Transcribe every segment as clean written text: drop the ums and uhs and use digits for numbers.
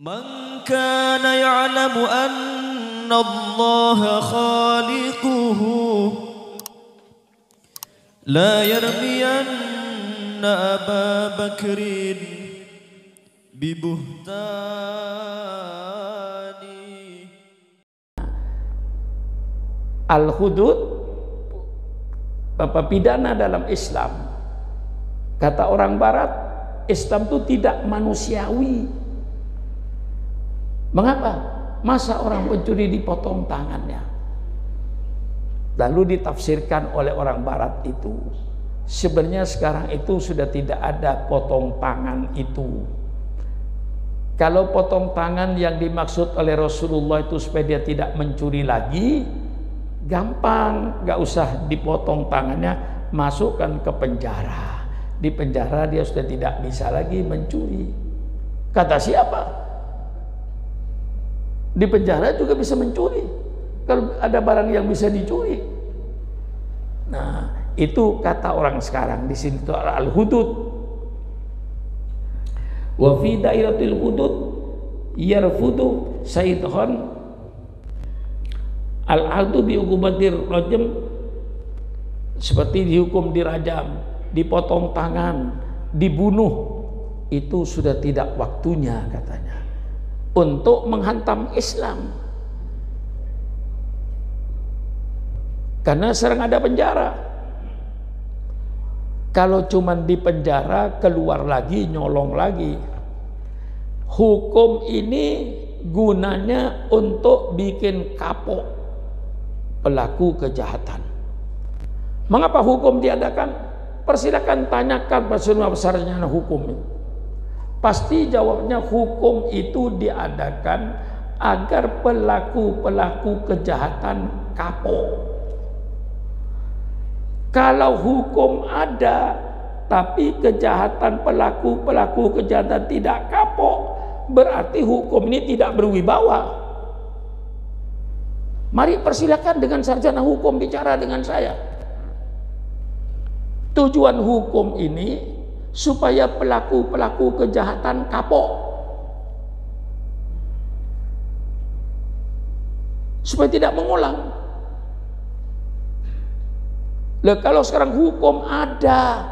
من كان يعلم أن الله خالقه لا يرمين أبا بكر ببهتان. Al-hudud, pidana dalam Islam. Kata orang Barat, Islam itu tidak manusiawi. Mengapa? Masa orang pencuri dipotong tangannya? Lalu ditafsirkan oleh orang Barat itu, sebenarnya sekarang itu sudah tidak ada potong tangan itu. Kalau potong tangan yang dimaksud oleh Rasulullah itu supaya dia tidak mencuri lagi, gampang, gak usah dipotong tangannya, masukkan ke penjara. Di penjara dia sudah tidak bisa lagi mencuri. Kata siapa? Di penjara juga bisa mencuri kalau ada barang yang bisa dicuri. Nah, itu kata orang sekarang. Di sini itu al-hudud. Wa fi dairatil hudud yarfudu sayyidhan al-adu bi uqubatir rajam, seperti dihukum dirajam, dipotong tangan, dibunuh. Itu sudah tidak waktunya katanya untuk menghantam Islam, karena sering ada penjara. Kalau cuman di penjara, keluar lagi, nyolong lagi. Hukum ini gunanya untuk bikin kapok pelaku kejahatan. Mengapa hukum diadakan? Persilakan tanyakan besar-besarnya hukum itu. Pasti jawabnya hukum itu diadakan agar pelaku-pelaku kejahatan kapok. Kalau hukum ada tapi kejahatan pelaku-pelaku kejahatan tidak kapok, berarti hukum ini tidak berwibawa. Mari persilakan dengan sarjana hukum bicara dengan saya. Tujuan hukum ini supaya pelaku-pelaku kejahatan kapok, supaya tidak mengulang. Lah kalau sekarang hukum ada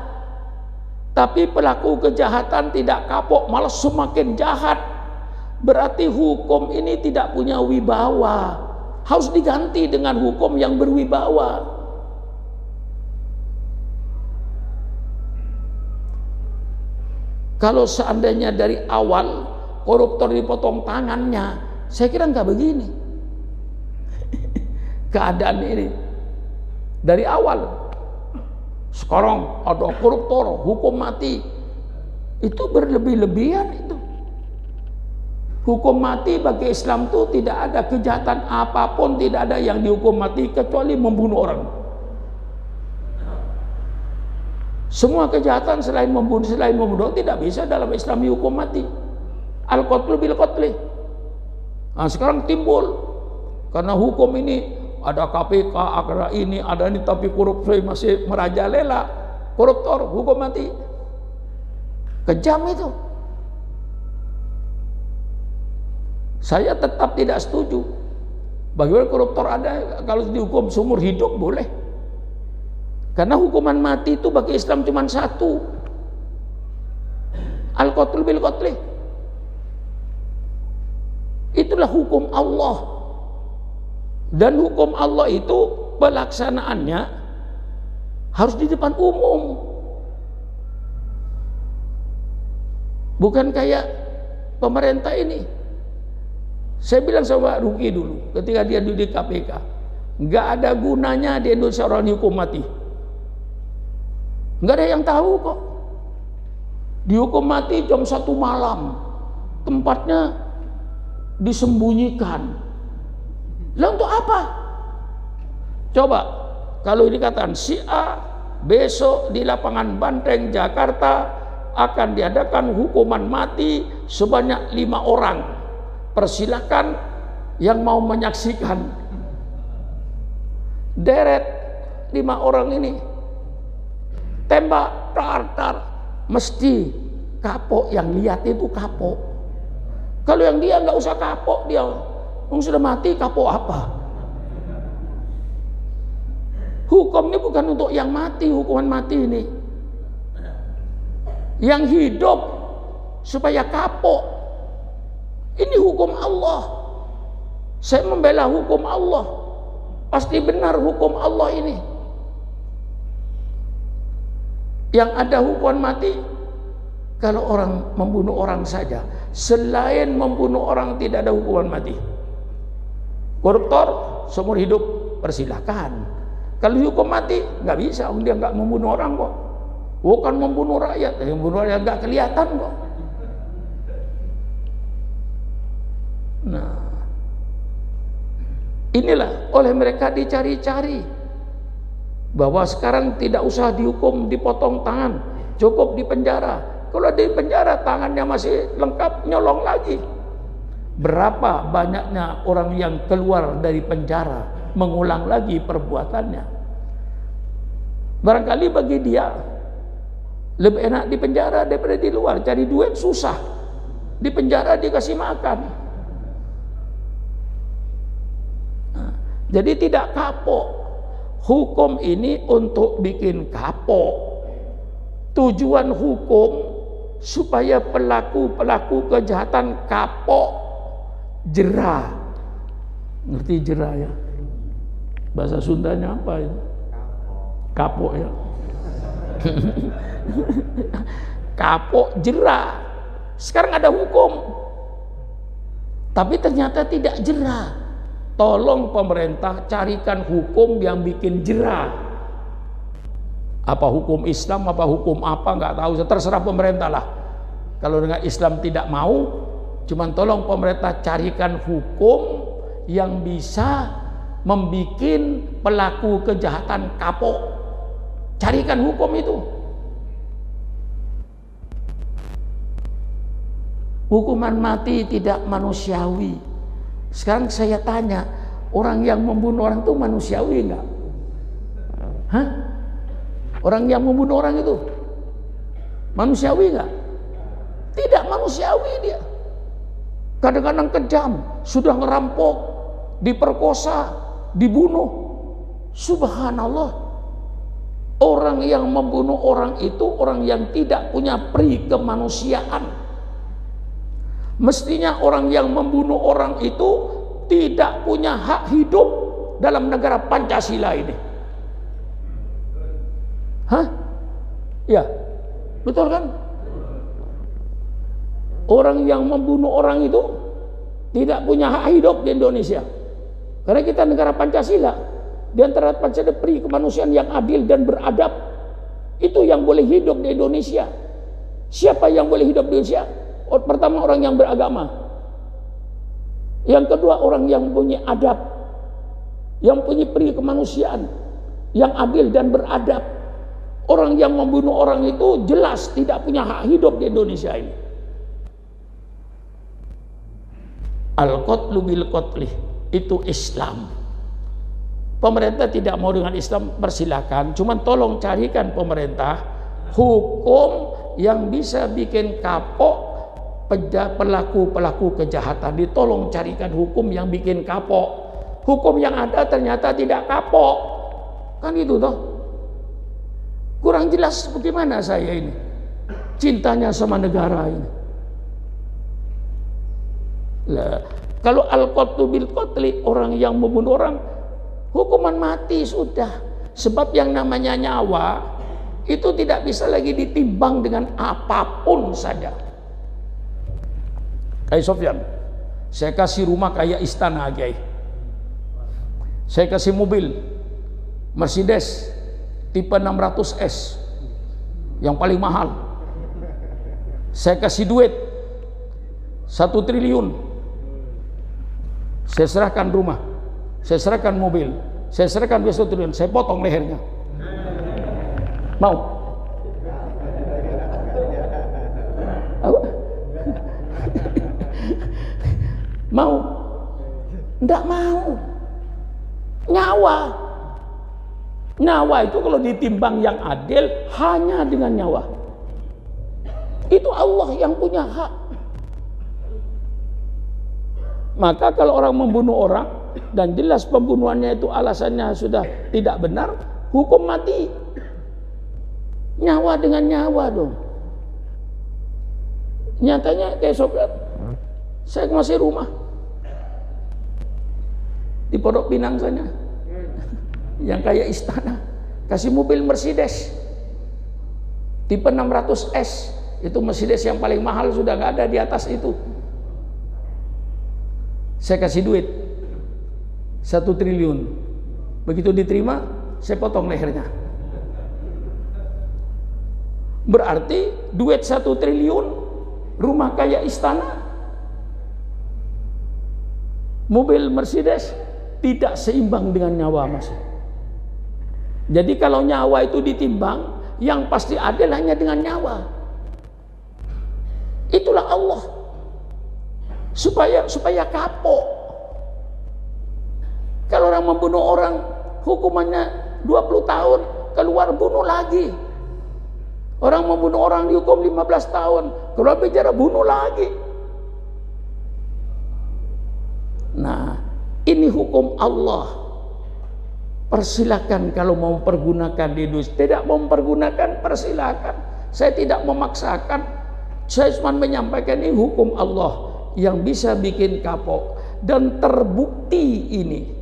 tapi pelaku kejahatan tidak kapok, malah semakin jahat, berarti hukum ini tidak punya wibawa. Harus diganti dengan hukum yang berwibawa. Kalau seandainya dari awal koruptor dipotong tangannya, saya kira nggak begini keadaan ini dari awal. Sekarang ada koruptor hukum mati, itu berlebih-lebihan itu. Hukum mati bagi Islam itu tidak ada kejahatan apapun, tidak ada yang dihukum mati kecuali membunuh orang. Semua kejahatan selain membunuh tidak bisa dalam Islam dihukum mati. Al-qatlu bil qatli. Nah, sekarang timbul karena hukum ini ada KPK, ada ini, ada ini, tapi korupsi masih merajalela. Koruptor hukum mati. Kejam itu. Saya tetap tidak setuju. Bagaimana koruptor ada, kalau dihukum seumur hidup boleh. Karena hukuman mati itu bagi Islam cuma satu. Al-qatlu bil qatli. Itulah hukum Allah. Dan hukum Allah itu pelaksanaannya harus di depan umum. Bukan kayak pemerintah ini. Saya bilang sama Pak Ruki dulu ketika dia duduk di KPK, nggak ada gunanya di Indonesia orang dihukum mati. Nggak ada yang tahu kok. Dihukum mati jam 1 malam, tempatnya disembunyikan. Lah untuk apa? Coba kalau ini katakan si A besok di lapangan Banteng Jakarta akan diadakan hukuman mati sebanyak 5 orang. Persilakan yang mau menyaksikan. Deret 5 orang ini, tembak, tar, mesti kapok yang lihat itu kapok. Kalau yang dia nggak usah kapok, dia sudah mati, kapok apa? Hukum ini bukan untuk yang mati, hukuman mati ini. Yang hidup supaya kapok. Ini hukum Allah. Saya membela hukum Allah. Pasti benar hukum Allah ini. Yang ada hukuman mati kalau orang membunuh orang saja. Selain membunuh orang tidak ada hukuman mati. Koruptor seumur hidup persilahkan. Kalau hukum mati nggak bisa, dia nggak membunuh orang kok. Bukan membunuh rakyat, yang membunuh rakyat nggak kelihatan kok. Nah, inilah oleh mereka dicari-cari bahwa sekarang tidak usah dihukum dipotong tangan, cukup di penjara. Kalau di penjara tangannya masih lengkap, nyolong lagi. Berapa banyaknya orang yang keluar dari penjara mengulang lagi perbuatannya. Barangkali bagi dia lebih enak di penjara daripada di luar. Cari duit susah, di penjara dikasih makan. Nah, jadi tidak kapok. Hukum ini untuk bikin kapok. Tujuan hukum supaya pelaku-pelaku kejahatan kapok, jerah. Ngerti jerah ya? Bahasa Sundanya apa itu? Kapok ya. Kapok, jerah. Sekarang ada hukum, tapi ternyata tidak jerah. Tolong pemerintah carikan hukum yang bikin jerah. Apa hukum Islam, apa hukum apa, nggak tahu, terserah pemerintah lah. Kalau dengan Islam tidak mau, cuman tolong pemerintah carikan hukum yang bisa membuat pelaku kejahatan kapok. Carikan hukum itu. Hukuman mati tidak manusiawi. Sekarang saya tanya, orang yang membunuh orang itu manusiawi enggak? Hah? Orang yang membunuh orang itu manusiawi enggak? Tidak manusiawi dia. Kadang-kadang kejam, sudah ngerampok, diperkosa, dibunuh. Subhanallah. Orang yang membunuh orang itu orang yang tidak punya pri kemanusiaan. Mestinya orang yang membunuh orang itu tidak punya hak hidup dalam negara Pancasila ini. Hah? Ya, betul kan? Orang yang membunuh orang itu tidak punya hak hidup di Indonesia. Karena kita negara Pancasila. Di antara Pancasila pri kemanusiaan yang adil dan beradab. Itu yang boleh hidup di Indonesia. Siapa yang boleh hidup di Indonesia? Pertama orang yang beragama. Yang kedua orang yang punya adab. Yang punya pri kemanusiaan. Yang adil dan beradab. Orang yang membunuh orang itu jelas tidak punya hak hidup di Indonesia ini. Al-qatlu bil qatli itu Islam. Pemerintah tidak mau dengan Islam, persilakan. Cuman tolong carikan pemerintah hukum yang bisa bikin kapok pelaku-pelaku kejahatan. Ditolong carikan hukum yang bikin kapok. Hukum yang ada ternyata tidak kapok. Kan itu toh. Kurang jelas bagaimana saya ini cintanya sama negara ini. Lah, kalau al-qatlu bil qatli, orang yang membunuh orang, hukuman mati sudah. Sebab yang namanya nyawa itu tidak bisa lagi ditimbang dengan apapun saja. Kayak Sofyan, saya kasih rumah kayak istana, Kiai. Saya kasih mobil Mercedes tipe 600S yang paling mahal. Saya kasih duit 1 triliun. Saya serahkan rumah, saya serahkan mobil, saya serahkan 1 triliun, saya potong lehernya. Mau? Apa? Mau? Enggak mau. Nyawa itu kalau ditimbang yang adil hanya dengan nyawa. Itu Allah yang punya hak. Maka kalau orang membunuh orang dan jelas pembunuhannya itu alasannya sudah tidak benar, hukum mati. Nyawa dengan nyawa dong. Nyatanya kayak Sopir, saya masih rumah di Pondok Pinang sana, yang kayak istana, kasih mobil Mercedes tipe 600S, itu Mercedes yang paling mahal, sudah nggak ada di atas itu. Saya kasih duit 1 triliun, begitu diterima saya potong lehernya. Berarti duit 1 triliun, rumah kayak istana, mobil Mercedes, tidak seimbang dengan nyawa, Mas. Jadi kalau nyawa itu ditimbang, yang pasti adil hanya dengan nyawa. Itulah Allah, supaya kapok. Kalau orang membunuh orang, hukumannya 20 tahun, keluar bunuh lagi. Orang membunuh orang dihukum 15 tahun, keluar bicara bunuh lagi. Nah, ini hukum Allah. Persilakan kalau mau mempergunakan di Indonesia. Tidak mau mempergunakan, persilakan. Saya tidak memaksakan. Saya cuma menyampaikan ini hukum Allah yang bisa bikin kapok. Dan terbukti ini